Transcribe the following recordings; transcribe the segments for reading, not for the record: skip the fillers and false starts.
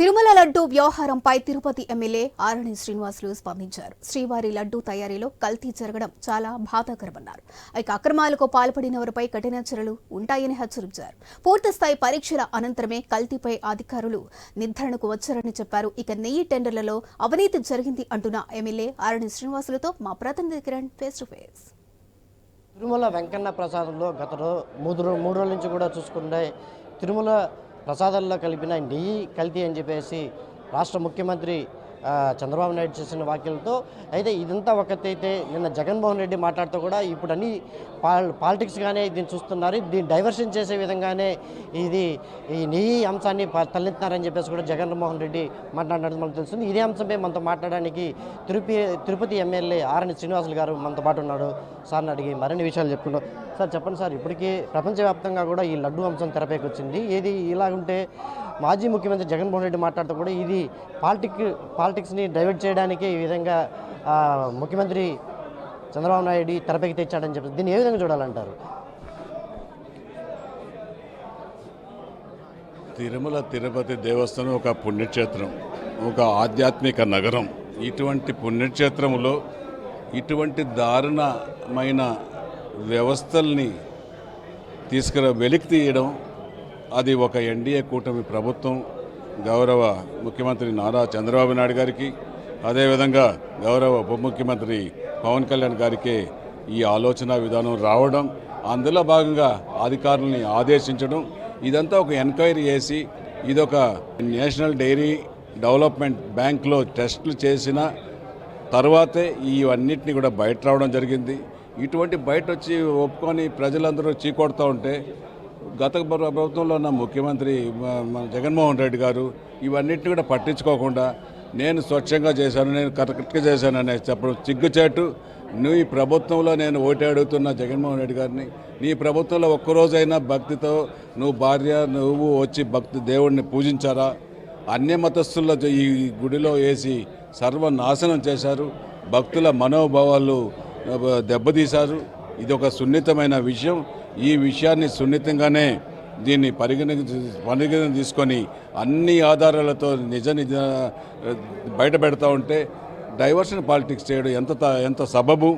తిరుమల లడ్డూ వ్యవహారంపై తిరుపతి ఎమ్మెల్యే ఆరణి శ్రీనివాసులు స్పందించారు. శ్రీవారి లడ్డూ తయారీలో కల్తీ జరగడం చాలా బాధాకరమన్నారు. ఇక అక్రమాలకు పాల్పడినవారిపై కఠిన చర్యలు ఉంటాయని హెచ్చరించారు. పూర్తిస్థాయి పరీక్షల అనంతరమే కల్తీపై అధికారులు నిర్ధారణకు వచ్చారని చెప్పారు. ఇక నెయ్యి టెండర్లలో అవినీతి జరిగింది అంటున్న ఎమ్మెల్యే ఆరణి శ్రీనివాసులతో మా ప్రతినిధి Kiran face to face. Tirumala Venkanna ప్రసాదంలో గత మూడు రోజుల నుంచి కూడా చూసుకుంటే తిరుమల ప్రసాదాల్లో కలిపిన నెయ్యి కల్తీ అని చెప్పేసి రాష్ట్ర ముఖ్యమంత్రి చంద్రబాబు నాయుడు చేసిన వ్యాఖ్యలతో అయితే ఇదంతా ఒకటైతే నిన్న జగన్మోహన్ రెడ్డి మాట్లాడుతూ కూడా ఇప్పుడు అన్ని పాలిటిక్స్గానే దీన్ని చూస్తున్నారు. దీన్ని డైవర్షన్ చేసే విధంగానే ఈ నెయ్యి అంశాన్ని తలెత్తున్నారని చెప్పేసి కూడా జగన్మోహన్ రెడ్డి మాట్లాడినట్టు మనకు తెలుస్తుంది. ఇదే అంశంపై మనతో మాట్లాడడానికి తిరుపతి ఎమ్మెల్యే ఆరణి శ్రీనివాసులు గారు మనతో పాటు ఉన్నాడు. సార్ని అడిగి మరిన్ని విషయాలు చెప్పుకుంటాం. సార్ చెప్పండి సార్, ఇప్పటికీ ప్రపంచవ్యాప్తంగా కూడా ఈ లడ్డు అంశం తెరపైకి వచ్చింది. ఏది ఇలాగుంటే మాజీ ముఖ్యమంత్రి జగన్మోహన్ రెడ్డి మాట్లాడుతూ కూడా ఇది పాలిటిక్స్ని డైవర్ట్ చేయడానికి ఈ విధంగా ముఖ్యమంత్రి చంద్రబాబు నాయుడు తెరపైకి తెచ్చాడని చెప్పి దీన్ని ఏ విధంగా చూడాలంటారు? తిరుమల తిరుపతి దేవస్థానం ఒక పుణ్యక్షేత్రం, ఒక ఆధ్యాత్మిక నగరం. ఇటువంటి పుణ్యక్షేత్రంలో ఇటువంటి దారుణమైన వ్యవస్థల్ని వెలికి తీయడం, అది ఒక ఎన్డీఏ కూటమి ప్రభుత్వం, గౌరవ ముఖ్యమంత్రి నారా చంద్రబాబు నాయుడు గారికి, అదేవిధంగా గౌరవ ఉప ముఖ్యమంత్రి పవన్ కళ్యాణ్ గారికి ఈ ఆలోచన విధానం రావడం, అందులో భాగంగా అధికారులని ఆదేశించడం, ఇదంతా ఒక ఎంక్వైరీ చేసి ఇదొక నేషనల్ డైరీ డెవలప్మెంట్ బ్యాంక్లో టెస్టులు చేసిన తర్వాతే ఇవన్నిటిని కూడా బయట రావడం జరిగింది. ఇటువంటి బయట వచ్చి ఒప్పుకొని ప్రజలందరూ చీకొడుతూ ఉంటే గత ప్రభుత్వంలో ఉన్న ముఖ్యమంత్రి జగన్మోహన్ రెడ్డి గారు ఇవన్నిటిని కూడా పట్టించుకోకుండా నేను స్వచ్ఛంగా చేశాను, నేను కరెక్ట్గా చేశాను అనే చెప్పడం సిగ్గుచేటు. నువ్వు ఈ ప్రభుత్వంలో నేను ఓటు అడుగుతున్న జగన్మోహన్ రెడ్డి గారిని, నీ ప్రభుత్వంలో ఒక్కరోజైనా భక్తితో నువ్వు భార్య నువ్వు వచ్చి దేవుడిని పూజించారా? అన్య మతస్థుల్లో ఈ గుడిలో వేసి సర్వనాశనం చేశారు, భక్తుల మనోభావాలు దెబ్బతీశారు. ఇది ఒక సున్నితమైన విషయం. ఈ విషయాన్ని సున్నితంగానే దీన్ని పరిగణ తీసుకొని అన్ని ఆధారాలతో నిజ బయట పెడతా ఉంటే డైవర్షన్ పాలిటిక్స్ చేయడం ఎంత సబబు.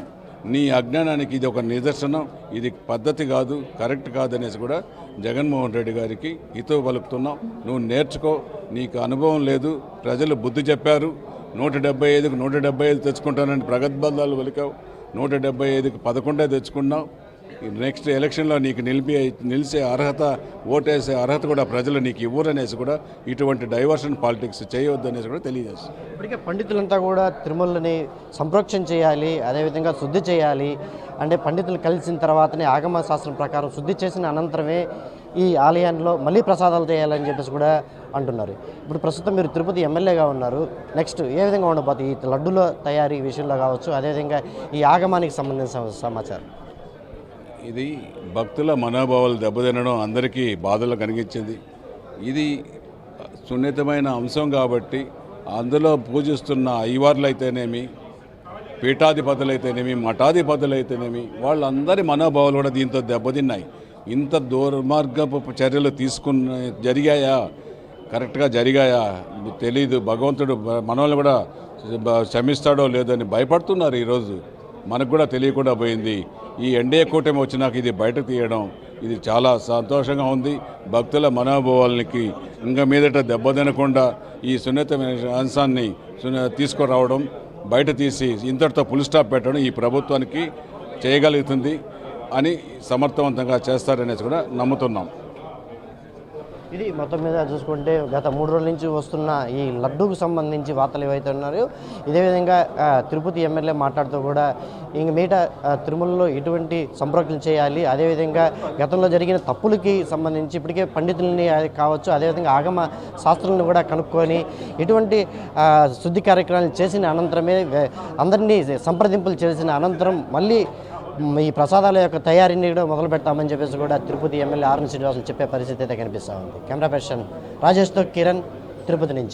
నీ అజ్ఞానానికి ఇది ఒక నిదర్శనం. ఇది పద్ధతి కాదు, కరెక్ట్ కాదనేసి కూడా జగన్మోహన్ రెడ్డి గారికి హితవు పలుకుతున్నాం. నువ్వు నేర్చుకో, నీకు అనుభవం లేదు, ప్రజలు బుద్ధి చెప్పారు. 175కు 175 తెచ్చుకుంటానని ప్రగద్బంధాలు పలికావు, 175కి 11 తెచ్చుకున్నావు. నెక్స్ట్ ఎలక్షన్లో నీకు నిలిచే అర్హత, ఓటేసే అర్హత కూడా ప్రజలు నీకు ఇవ్వరనేసి కూడా ఇటువంటి డైవర్షన్ పాలిటిక్స్ చేయవద్దనేసి కూడా తెలియజేస్తుంది. ఇప్పటికే పండితులంతా కూడా తిరుమలని సంప్రోక్షణ చేయాలి, అదేవిధంగా శుద్ధి చేయాలి. అంటే పండితులు కలిసిన తర్వాతనే ఆగమ శాస్త్రం ప్రకారం శుద్ధి చేసిన అనంతరమే ఈ ఆలయాల్లో మళ్ళీ ప్రసాదాలు చేయాలని చెప్పేసి కూడా అంటున్నారు. ఇప్పుడు ప్రస్తుతం మీరు తిరుపతి ఎమ్మెల్యేగా ఉన్నారు. నెక్స్ట్ ఏ విధంగా ఉండబోతుంది ఈ లడ్డుల తయారీ విషయంలో కావచ్చు, అదేవిధంగా ఈ ఆగమానికి సంబంధించిన సమాచారం? ఇది భక్తుల మనోభావాలు దెబ్బతినడం అందరికీ బాధలు కలిగించింది. ఇది సున్నితమైన అంశం కాబట్టి అందులో పూజిస్తున్న అయ్యవార్లు అయితేనేమి, పీఠాధిపతులు అయితేనేమి, మఠాధిపతులు అయితేనేమి, వాళ్ళందరి మనోభావాలు కూడా దీంతో దెబ్బతిన్నాయి. ఇంత దుర్మార్గపు చర్యలు జరిగాయా, కరెక్ట్గా జరిగాయా తెలీదు. భగవంతుడు మనల్ని కూడా క్షమిస్తాడో లేదో అని భయపడుతున్నారు. ఈరోజు మనకు కూడా తెలియకుండా పోయింది. ఈ ఎన్డీఏ కూటమి వచ్చినాక ఇది బయటకు తీయడం ఇది చాలా సంతోషంగా ఉంది. భక్తుల మనోభావాలకి ఇంకా మీదట దెబ్బతినకుండా ఈ సున్నితమైన అంశాన్ని తీసుకురావడం, బయట తీసి ఇంతటితో ఫుల్ స్టాప్ పెట్టడం ఈ ప్రభుత్వానికి చేయగలుగుతుంది అని సమర్థవంతంగా చేస్తారనేసి కూడా నమ్ముతున్నాం. ఇది మొత్తం మీద చూసుకుంటే గత 3 రోజుల నుంచి వస్తున్న ఈ లడ్డూకు సంబంధించి వార్తలు ఏవైతే ఉన్నాయో, ఇదే విధంగా తిరుపతి ఎమ్మెల్యే మాట్లాడుతూ కూడా ఇంక మీట తిరుమలలో ఎటువంటి సంప్రోక్షణ చేయాలి, అదేవిధంగా గతంలో జరిగిన తప్పులకి సంబంధించి ఇప్పటికే పండితులని కావచ్చు, అదేవిధంగా ఆగమ శాస్త్రాలను కూడా కనుక్కొని ఇటువంటి శుద్ధి కార్యక్రమాలు చేసిన అనంతరమే అందరినీ సంప్రదింపులు చేసిన అనంతరం మళ్ళీ ఈ ప్రసాదాల యొక్క తయారీని కూడా మొదలు పెడతామని చెప్పేసి కూడా తిరుపతి ఎమ్మెల్యే ఆరణి శ్రీనివాసులు చెప్పే పరిస్థితి అయితే కనిపిస్తూ ఉంది. కెమెరా పర్సన్ రాజేష్తో కిరణ్, తిరుపతి నుంచి.